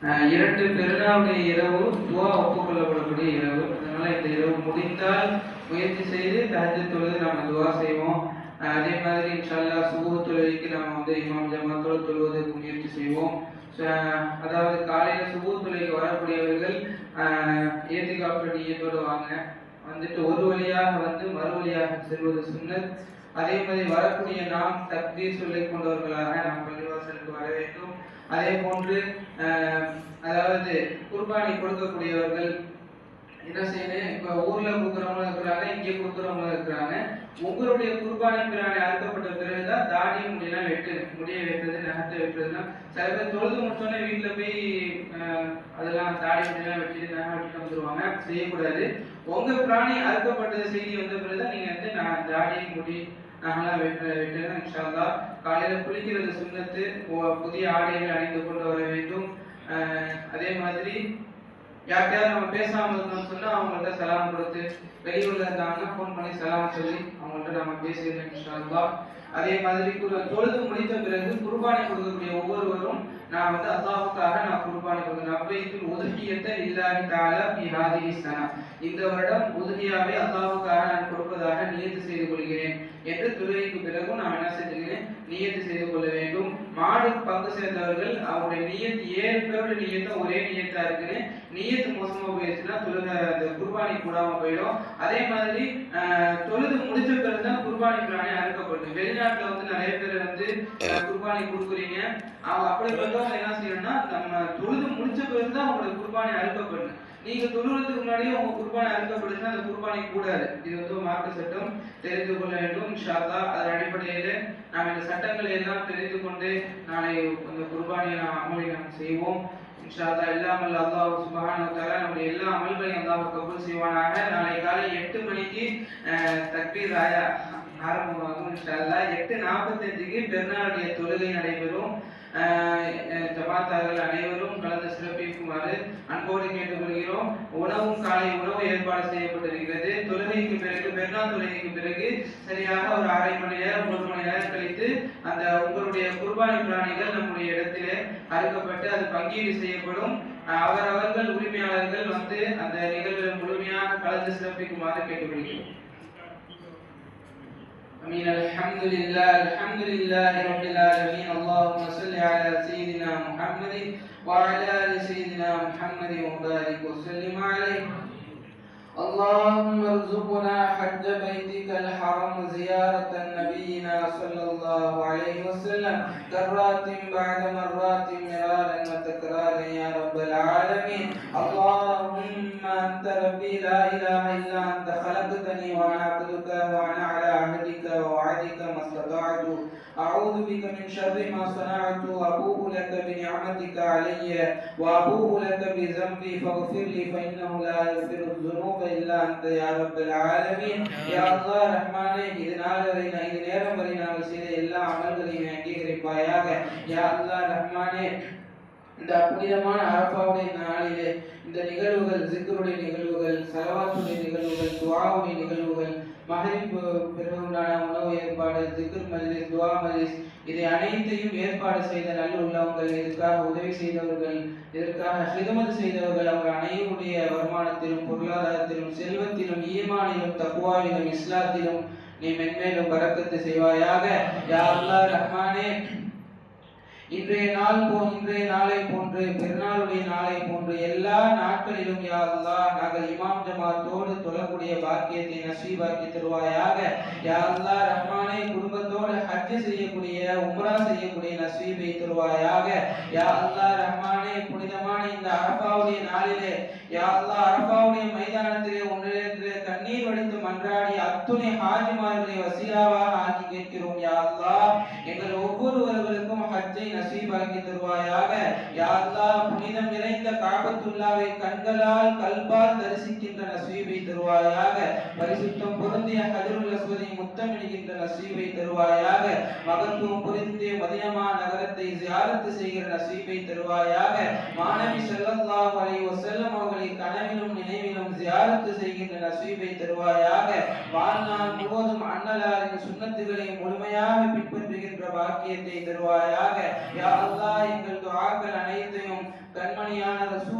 இரண்டு பெருநாளுடைய இரவு துவா ஒப்புக்கொள்ளப்படக்கூடிய இரவு. அதனால இந்த இரவு முடிந்தால் முயற்சி செய்து தஹஜ்ஜத் தொழுது நம்ம துவா செய்வோம். அதே மாதிரி இன்ஷா அல்லாஹ் சுபஹ் தொழுகைக்கு நம்ம இமாம் ஜமாத்தோடு தொழுவதற்கு முயற்சி செய்வோம். அதாவது காலையில் சுபஹ் தொழுகைக்கு வரக்கூடியவர்கள் ஏத்திகாஃப் நிய்யத்தோடு வாங்க. வந்துட்டு ஒரு வழியாக மறு வழியாக செல்வது சுன்னத். அதே மாதிரி வரக்கூடிய நாம் தக்பீர் சொல்லிக் கொண்டவர்களாக நாம் பள்ளிவாசலுக்கு வர வேண்டும். அதே போன்று அதாவது குர்பானி கொடுக்கக்கூடியவர்கள் என்ன செய்யணும், இப்போ ஊர்ல கொடுக்குறவங்களும் இருக்கிறாங்க, இங்கே கொடுக்குறவங்களும் இருக்கிறாங்க. உங்களுடைய குர்பானி பிராணி அறுக்கப்பட்ட பிறகுதான் தாடி முடியெல்லாம் முடிய வெட்டுறது, நகத்தை வெட்டுறதுலாம். சில பேர் தொழுது முடிச்சோடனே வீட்டில் போய் அதெல்லாம் தாடி முடியெல்லாம் வெட்டிட்டு நகை வெட்டிட்டு வந்துருவாங்க. செய்யக்கூடாது. உங்க பிராணி அறுக்கப்பட்ட செய்தி வந்த பிறகுதான் நீங்க நான் தாடி முடி நாங்களாம் வெட்டுறேன். இன்ஷா அல்லாஹ் காலையில குளிக்கிறது சுன்னத்து. புதிய ஆடைகள் அணிந்து கொண்டு வர வேண்டும். அதே மாதிரி யாருக்கையாவது நம்ம பேசாமல் இருந்தோம்னு சொன்னா அவங்கள்ட்ட சலாம் கொடுத்து, வெளியூர்ல இருந்தாங்கன்னா ஃபோன் பண்ணி சலாம் சொல்லி அவங்கள்ட்ட நம்ம பேசிடுறோம் இன்ஷா அல்லாஹ். அதே மாதிரி தொழுது முடித்த பிறகு குர்பானி கொடுக்கக்கூடிய ஒவ்வொருவரும் நான் அல்லாஹ்வுக்காக நான் குர்பானி கொடுக்கிறேன். நபைத்துல் உதுஹியத்த லில்லாஹி தஆலா ஃபி ஹாதிஹி ஸனா, இந்த வருடம் உதுஹியாவை அல்லாஹ்வுக்காக நான் கொடுப்பதாக நியத்து செய்து கொள்கிறேன் என்று தொழுகைக்கு பிறகு நாம் என்ன செஞ்சுக்கிறேன், நியத்து செய்து கொள்ள வேண்டும். மாடு பங்கு சேர்ந்தவர்கள் அவருடைய நியத்து 7 பேரோட நியத்தும் ஒரே நியத்தா இருக்குன்னு, நியத்து மோசமா போயிடுச்சுன்னா தொழுகை அந்த குர்பானி கூடாம போயிடும். அதே மாதிரி தொழுது முடிச்ச பிறகுதான் குர்பானி பிராணி அறுக்கப்படும். வெளிநாட்டுல நிறைய பேர் குர்பானி கொடுக்குறீங்க. அவங்க அப்படி வந்தவங்க என்ன செய்யணும்னா, நம்ம தொழுது முடிச்ச பிறகுதான் அவங்களுக்கு குர்பானி அறுக்கப்படும். நீங்க தொழுறதுக்கு முன்னாடியே உங்க குர்பானி அறுக்கப்படுச்சுன்னா அந்த குர்பானி கூடாது. இது மார்க்க சட்டம், தெரிந்து கொள்ள வேண்டும் இன்ஷா அல்லாஹ். அதன் அடிப்படையில் நாம் இந்த சட்டங்களை எல்லாம் தெரிந்து கொண்டு நாளை அந்த குர்பானியை நாம் அமலை நாம் செய்வோம் இன்ஷா அல்லாஹ். எல்லாம் அல்லாஹ் சுப்ஹானஹு வ தஆலா நம்முடைய எல்லா அமல்களையும் அல்லாஹ் கபூல் செய்வானாக. நாளை காலை 8 மணிக்கு தக்பீர் ஆரம்பமாகும் இன்ஷா அல்லாஹ். 8:45க்கு பெருநாளுடைய தொழுகை நடைபெறும். ஜமாத்தார்கள் அனைவரும் கலந்து சிறப்பிக்குமாறு அன்போடு கேட்டுக்கொள்கிறோம். காலை உணவு ஏற்பாடு செய்யப்பட்டிருக்கிறது. தொழுகைக்கு பிறகு, பெருநாள் தொழுகைக்கு பிறகு சரியாக ஒரு 1/2 மணி நேரம் 1 மணி நேரம் கழித்து அந்த உங்களுடைய குர்பானி பிராணிகள் நம்முடைய இடத்திலே அறுக்கப்பட்டு அது பங்கீடு செய்யப்படும். அவரவர்கள் உரிமையாளர்கள் அந்த நிகழ்வில் முழுமையாக கலந்து சிறப்பிக்குமாறு கேட்டுக்கொள்கிறோம். آمين. الحمد لله رب العالمين. اللهم صل على سيدنا محمد وعلى آل سيدنا محمد وبارك وسلم عليه. اللهم ارزقنا حج بيتك الحرم زيارة نبينا صلى الله عليه وسلم كرات بعد مرات مرارا وتكرارا يا رب العالمين. اللهم أنت ربي لا إله إلا أنت، خلقتني وأنا عبدك وأنا على عهدك ووعدك ما استطعت. أعوذ بك من شر ما صنعت، وأبوء لك بنعمتك علي وأبوء لك بذنبي فاغفر لي فإنه لا يغفر الذنوب إلا أنت يا رب العالمين. يا الله ரஹ்மானே, இது நேரம் வரை நாங்கள் செய்த எல்லா அமல்களையும் அங்கீகரிப்பாயாக. யா அல்லாஹ் ரஹ்மானே, இந்த புனிதமான அரஃபாவுடைய நாளிலே இந்த நிகழ்வுகள், ஜிக்ருடைய நிகழ்வுகள், ஸலவாத்துடைய நிகழ்வுகள், துஆவுடைய நிகழ்வுகள், மஹரிப் பிறகு உண்டான உணவு ஏற்பாடு, ஜிக்ர் மஜ்லிஸ், துஆ மஜ்லிஸ், இதை அனைத்தையும் ஏற்பாடு செய்த நல்ல உள்ளவங்கள், இதற்காக உதவி செய்தவர்கள், இதற்காக ஹிதமத் செய்தவர்கள், அவர் அனைவருடைய வருமானத்திலும், பொருளாதாரத்திலும், செல்வத்திலும், ஈமானிலும், தக்வாவிலும், இஸ்லாத்திலும் நீ மென்மேலும் பரக்கத்து செய்வாயாக. யா அல்லாஹ் ரஹ்மானே, இன்றைய நாளை போன்று, பெருநாளுடைய நாளை போன்று எல்லா நாட்களிலும் யா அல்லாஹ் நாங்கள் இமாம் ஜமாத்தோடு தொழக்கூடிய பாக்கியத்தை நசீபாக்கி தருவாயாக. யா அல்லாஹ் ரஹ்மானே, குடும்பத்தோடு ஹஜ் செய்யக்கூடிய, உம்ரா செய்யக்கூடிய நசீபை தருவாயாக. யா அல்லாஹ் ரஹ்மானே, புனிதமான இந்த அரஃபாவுடைய நாளிலே யா அல்லாஹ் அரஃபாவுடைய மைதானத்திலே உன்னிடத்திலே கண்ணீர் வடித்து மன்றாடி அத்துணை ஹாஜிமார்களை வசீலாவாக ஆக்கி கேட்கிறோம். யா அல்லாஹ் எங்கள் ஒவ்வொருவர்களுக்கும் ஹஜ்ஜை நசீபாக்கி தருவாயாக. யா அல்லாஹ் புனிதம் நிறைந்த காபத்துல்லாவை கண்களால் கல்பால் தரிசிக்கின்ற நசீபை தருவாயாக. பரிசுத்தம் பொருந்திய ஹஜ்ருல் அஸ்வதை முத்தமிடுகின்ற நசீபை தருவாயாக. மகத்துவம் பொருந்திய மதீனா நகரத்தை ஜியாரத் செய்கிற நசீபை தருவாயாக. மாநபி ஸல்லல்லாஹு அலைஹி வஸல்லம் அவர்களை கனவிலும் நினைவிலும் ஜியாரத் செய்கின்ற நசீபை தருவாயாக. வாழ்நாள் முழுவதும் அன்னலாரின் சுன்னத்துகளை முழுமையாக பின்பற்றுகின்ற பாக்கியத்தை தருவாயாக. யா அல்லாஹ் எங்கள் துஆக்கள் அனைத்தையும் கண்மணியான ரசூல்